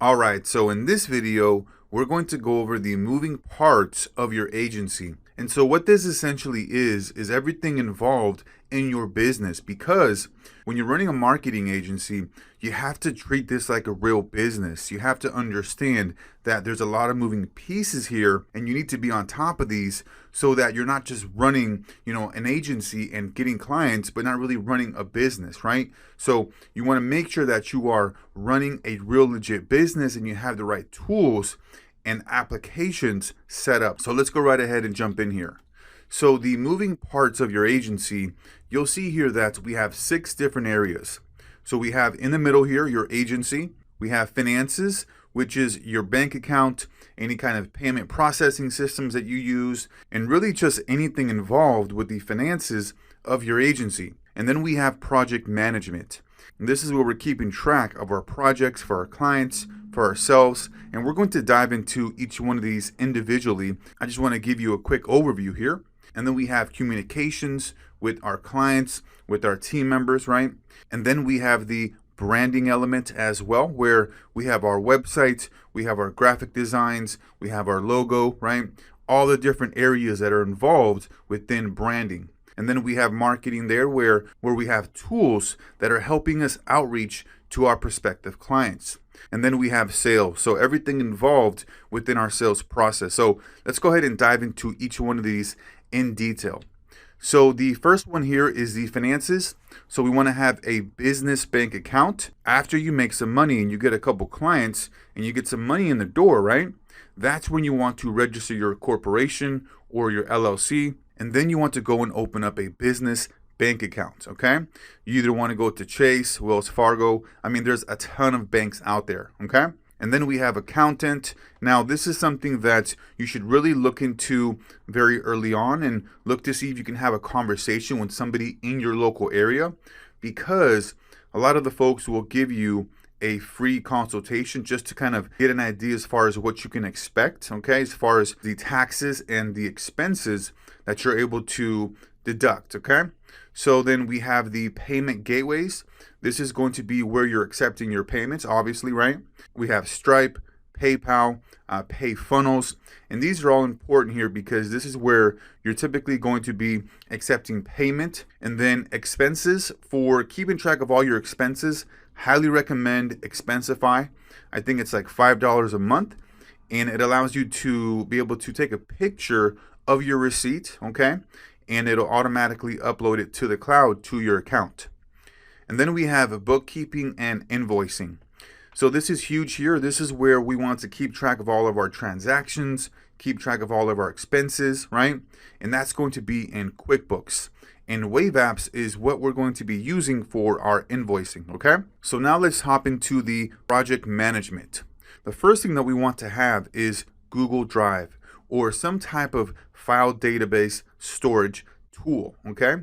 All right, so in this video, we're going to go over the moving parts of your agency. And so what this essentially is everything involved in your business, because when you're running a marketing agency, you have to treat this like a real business. You have to understand that there's a lot of moving pieces here and you need to be on top of these so that you're not just running, an agency and getting clients, but not really running a business, right? So you want to make sure that you are running a real legit business and you have the right tools and applications set up. So let's go right ahead and jump in here. So the moving parts of your agency, you'll see here that we have 6 different areas. So we have in the middle here, your agency. We have finances, which is your bank account, any kind of payment processing systems that you use, and really just anything involved with the finances of your agency. And then we have project management. And this is where we're keeping track of our projects for our clients, for ourselves, and we're going to dive into each one of these individually. I just want to give you a quick overview here. And then we have communications with our clients, with our team members, right? And then we have the branding element as well, where we have our website, we have our graphic designs, we have our logo, right? All the different areas that are involved within branding. And then we have marketing there where we have tools that are helping us outreach to our prospective clients. And then we have sales. So everything involved within our sales process. So let's go ahead and dive into each one of these in detail. So the first one here is the finances. So we want to have a business bank account. After you make some money and you get a couple clients and you get some money in the door, right? That's when you want to register your corporation or your LLC. And then you want to go and open up a business bank account, okay? You either want to go to Chase, Wells Fargo. I mean, there's a ton of banks out there, okay? And then we have accountant. Now, this is something that you should really look into very early on and look to see if you can have a conversation with somebody in your local area, because a lot of the folks will give you a free consultation just to kind of get an idea as far as what you can expect, okay, as far as the taxes and the expenses that you're able to deduct, okay? So then we have the payment gateways. This is going to be where you're accepting your payments, obviously, right? We have Stripe, PayPal, PayFunnels, and these are all important here because this is where you're typically going to be accepting payment. And then expenses, for keeping track of all your expenses, highly recommend Expensify. I think it's like $5 a month, and it allows you to be able to take a picture of your receipt, okay? And it'll automatically upload it to the cloud to your account. And then we have bookkeeping and invoicing. So this is huge here. This is where we want to keep track of all of our transactions, keep track of all of our expenses, right? And that's going to be in QuickBooks. And Wave Apps is what we're going to be using for our invoicing, okay? So now let's hop into the project management. The first thing that we want to have is Google Drive or some type of file database storage tool, okay?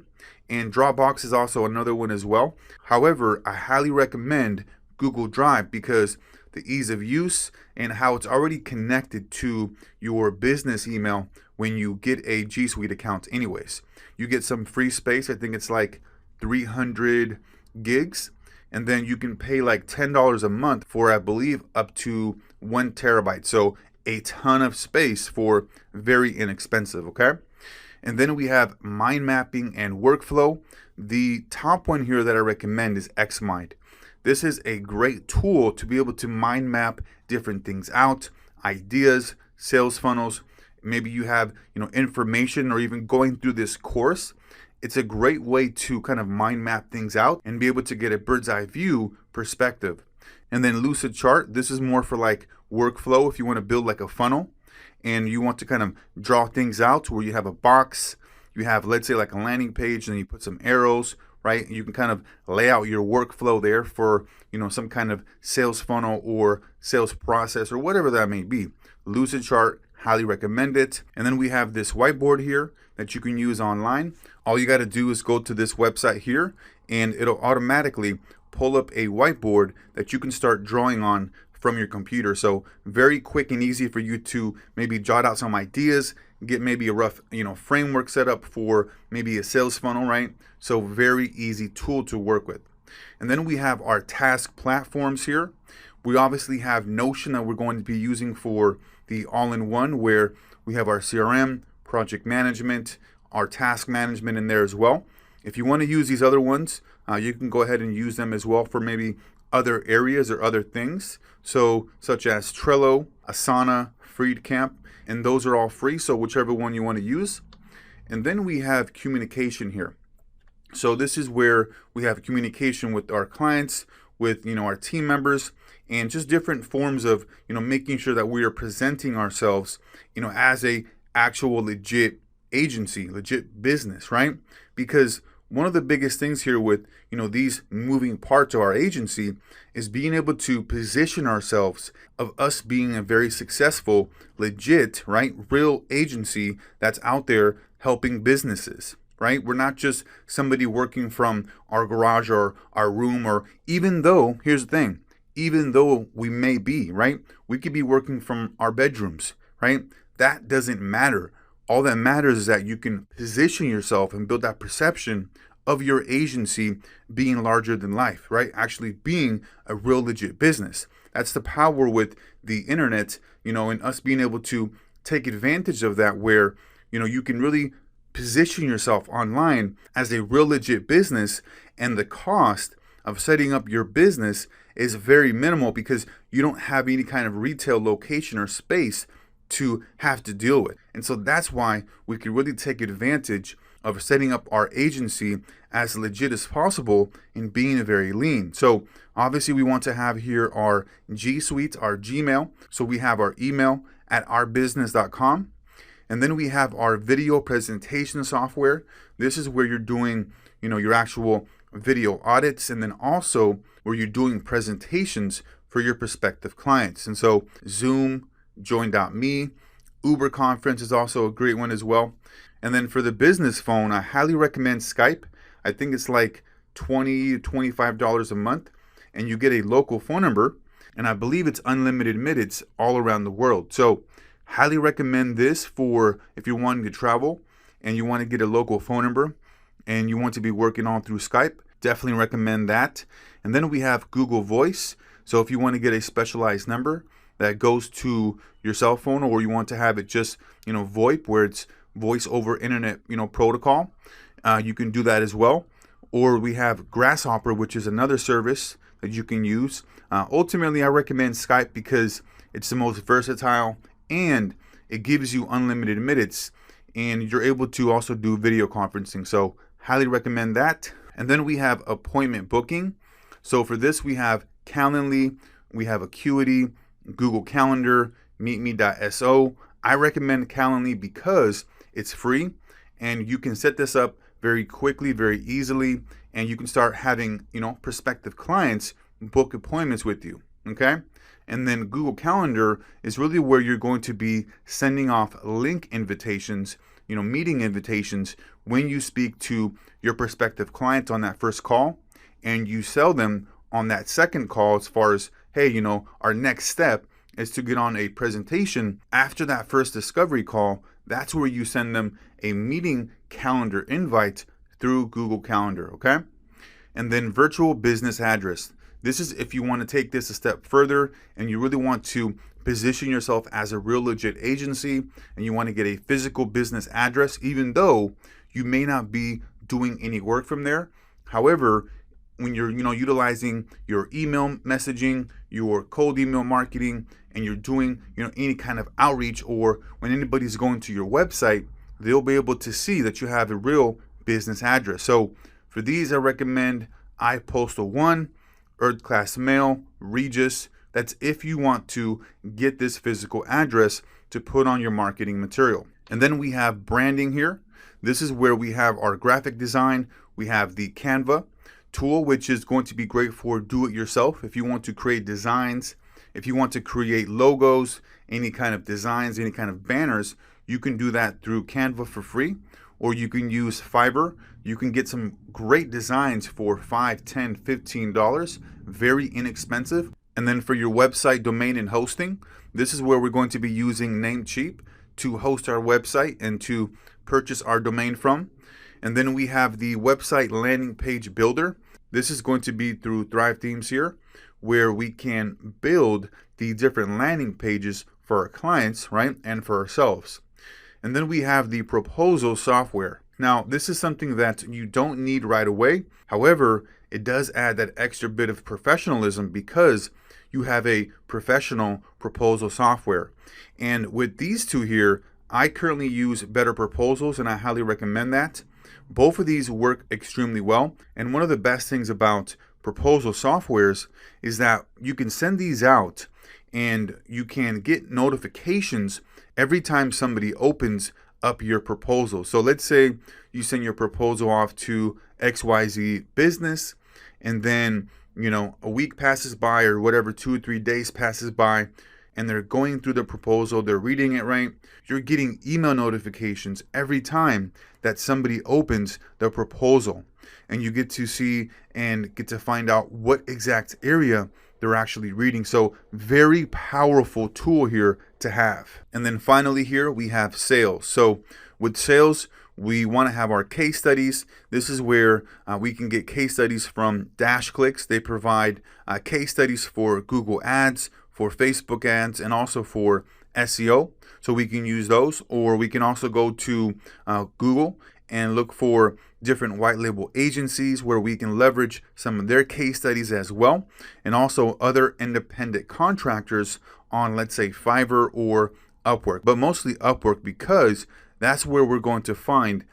And Dropbox is also another one as well. However, I highly recommend Google Drive because the ease of use and how it's already connected to your business email when you get a G Suite account anyways. You get some free space. I think it's like 300 gigs. And then you can pay like $10 a month for, I believe, up to 1 terabyte. So a ton of space for very inexpensive, okay? And then we have mind mapping and workflow. The top one here that I recommend is Xmind. This is a great tool to be able to mind map different things out, ideas, sales funnels. Maybe you have, information or even going through this course. It's a great way to kind of mind map things out and be able to get a bird's eye view perspective. And then Lucidchart, this is more for like workflow if you want to build like a funnel and you want to kind of draw things out where you have a box, you have, let's say, like a landing page, and then you put some arrows, right? You can kind of lay out your workflow there for, some kind of sales funnel or sales process or whatever that may be. Lucidchart, highly recommend it. And then we have this whiteboard here that you can use online. All you got to do is go to this website here and it'll automatically pull up a whiteboard that you can start drawing on from your computer. So very quick and easy for you to maybe jot out some ideas, get maybe a rough, framework set up for maybe a sales funnel, right? So very easy tool to work with. And then we have our task platforms here, We obviously have Notion that we're going to be using for the all-in-one, where we have our CRM, project management, our task management in there as well. If you want to use these other ones, you can go ahead and use them as well for maybe other areas or other things. So such as Trello, Asana, Freecamp, and those are all free. So whichever one you want to use. And then we have communication here. So this is where we have communication with our clients, with our team members, and just different forms of making sure that we are presenting ourselves as a actual legit agency, legit business, right? Because one of the biggest things here with these moving parts of our agency is being able to position ourselves of us being a very successful, legit, right, real agency that's out there helping businesses, right? We're not just somebody working from our garage or our room, or even though, here's the thing, even though we may be, right, we could be working from our bedrooms, right? That doesn't matter. All that matters is that you can position yourself and build that perception of your agency being larger than life, right? Actually being a real legit business. That's the power with the internet, and us being able to take advantage of that, where, you can really position yourself online as a real legit business, and the cost of setting up your business is very minimal because you don't have any kind of retail location or space to have to deal with. And so that's why we can really take advantage of setting up our agency as legit as possible and being very lean. So obviously we want to have here our G Suite, our Gmail. So we have our email at ourbusiness.com. And then we have our video presentation software. This is where you're doing, your actual video audits, and then also where you're doing presentations for your prospective clients. And so Zoom, Join.me, Uber Conference is also a great one as well. And then for the business phone, I highly recommend Skype. I think it's like $20 to $25 a month, and you get a local phone number, and I believe it's unlimited minutes all around the world. So highly recommend this for if you're wanting to travel and you want to get a local phone number and you want to be working on through Skype. Definitely recommend that. And then we have Google Voice. So if you want to get a specialized number that goes to your cell phone, or you want to have it just, VoIP, where it's voice over internet, protocol, you can do that as well. Or we have Grasshopper, which is another service that you can use. Ultimately, I recommend Skype because it's the most versatile and it gives you unlimited minutes, and you're able to also do video conferencing. So highly recommend that. And then we have appointment booking. So for this, we have Calendly, we have Acuity, Google Calendar, MeetMe.so. I recommend Calendly because it's free and you can set this up very quickly, very easily, and you can start having, prospective clients book appointments with you, okay? And then Google Calendar is really where you're going to be sending off link invitations, meeting invitations when you speak to your prospective clients on that first call, and you sell them on that second call as far as, hey, our next step is to get on a presentation after that first discovery call. That's where you send them a meeting calendar invite through Google Calendar, okay? And then virtual business address. This is if you want to take this a step further and you really want to position yourself as a real legit agency and you want to get a physical business address, even though you may not be doing any work from there. However, when you're utilizing your email messaging, your cold email marketing, and you're doing any kind of outreach, or when anybody's going to your website, they'll be able to see that you have a real business address. So for these, I recommend iPostal 1, Earth Class Mail, Regus. That's if you want to get this physical address to put on your marketing material. And then we have branding here. This is where we have our graphic design. We have the Canva tool, which is going to be great for do-it-yourself. If you want to create designs, if you want to create logos, any kind of designs, any kind of banners, you can do that through Canva for free, or you can use Fiverr. You can get some great designs for $5, $10, $15, very inexpensive. And then for your website domain and hosting, this is where we're going to be using Namecheap to host our website and to purchase our domain from. And then we have the website landing page builder. This is going to be through Thrive Themes here, where we can build the different landing pages for our clients, right? And for ourselves. And then we have the proposal software. Now, this is something that you don't need right away. However, it does add that extra bit of professionalism because you have a professional proposal software. And with these two here, I currently use Better Proposals, and I highly recommend that. Both of these work extremely well. And one of the best things about proposal softwares is that you can send these out and you can get notifications every time somebody opens up your proposal. So let's say you send your proposal off to XYZ business, and then a week passes by, or whatever, 2 or 3 days passes by, and they're going through the proposal, they're reading it, right? You're getting email notifications every time that somebody opens the proposal, and you get to see and get to find out what exact area they're actually reading. So very powerful tool here to have. And then finally here we have sales. So with sales, we want to have our case studies. This is where we can get case studies from DashClicks. They provide case studies for Google Ads, for Facebook ads, and also for SEO. So we can use those, or we can also go to Google and look for different white label agencies where we can leverage some of their case studies as well, and also other independent contractors on, let's say, Fiverr or Upwork, but mostly Upwork, because that's where we're going to find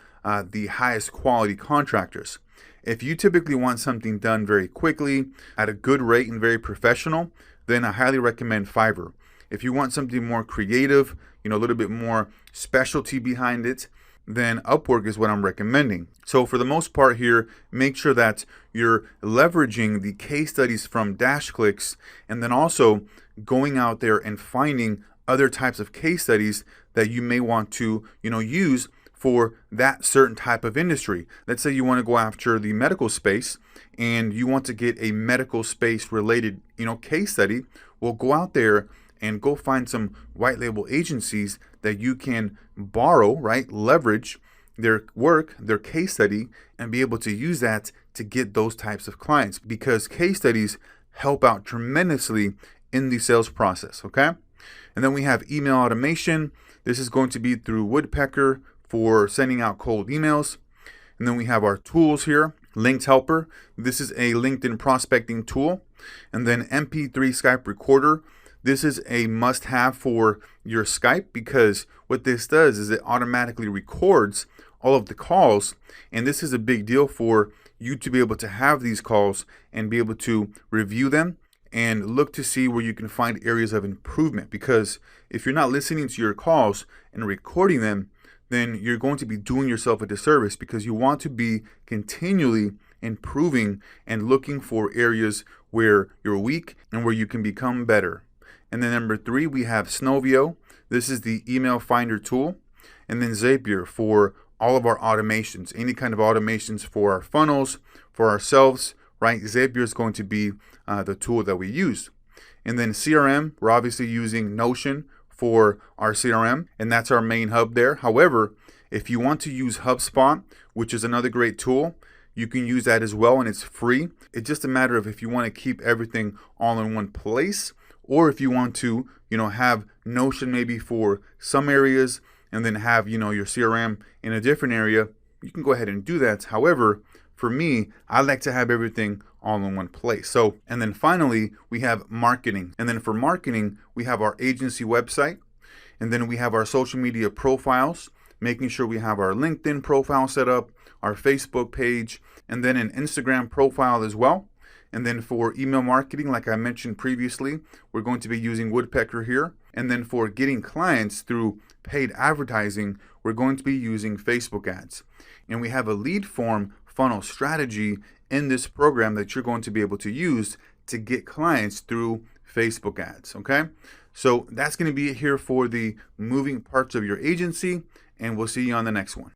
the highest quality contractors. If you typically want something done very quickly at a good rate and very professional, then I highly recommend Fiverr. If you want something more creative, a little bit more specialty behind it, then Upwork is what I'm recommending. So for the most part here, make sure that you're leveraging the case studies from DashClicks, and then also going out there and finding other types of case studies that you may want to, use for that certain type of industry. Let's say you want to go after the medical space and you want to get a medical space related, case study. Well, go out there and go find some white label agencies that you can borrow, right? Leverage their work, their case study, and be able to use that to get those types of clients, because case studies help out tremendously in the sales process, okay? And then we have email automation. This is going to be through Woodpecker for sending out cold emails. And then we have our tools here. Linked Helper. This is a LinkedIn prospecting tool. And then MP3 Skype Recorder. This is a must-have for your Skype, because what this does is it automatically records all of the calls, and this is a big deal for you to be able to have these calls and be able to review them and look to see where you can find areas of improvement. Because if you're not listening to your calls and recording them, then you're going to be doing yourself a disservice, because you want to be continually improving and looking for areas where you're weak and where you can become better. And then number 3, we have Snovio. This is the email finder tool. And then Zapier for all of our automations, any kind of automations for our funnels, for ourselves, right? Zapier is going to be the tool that we use. And then CRM, we're obviously using Notion for our CRM, and that's our main hub there. However, if you want to use HubSpot, which is another great tool, you can use that as well, and it's free. It's just a matter of if you want to keep everything all in one place, or if you want to, have Notion maybe for some areas and then have, your CRM in a different area, you can go ahead and do that. However, for me, I like to have everything all in one place. So, and then finally, we have marketing. And then for marketing, we have our agency website. And then we have our social media profiles, making sure we have our LinkedIn profile set up, our Facebook page, and then an Instagram profile as well. And then for email marketing, like I mentioned previously, we're going to be using Woodpecker here. And then for getting clients through paid advertising, we're going to be using Facebook ads. And we have a lead form funnel strategy in this program that you're going to be able to use to get clients through Facebook ads, okay? So that's going to be it here for the moving parts of your agency, and we'll see you on the next one.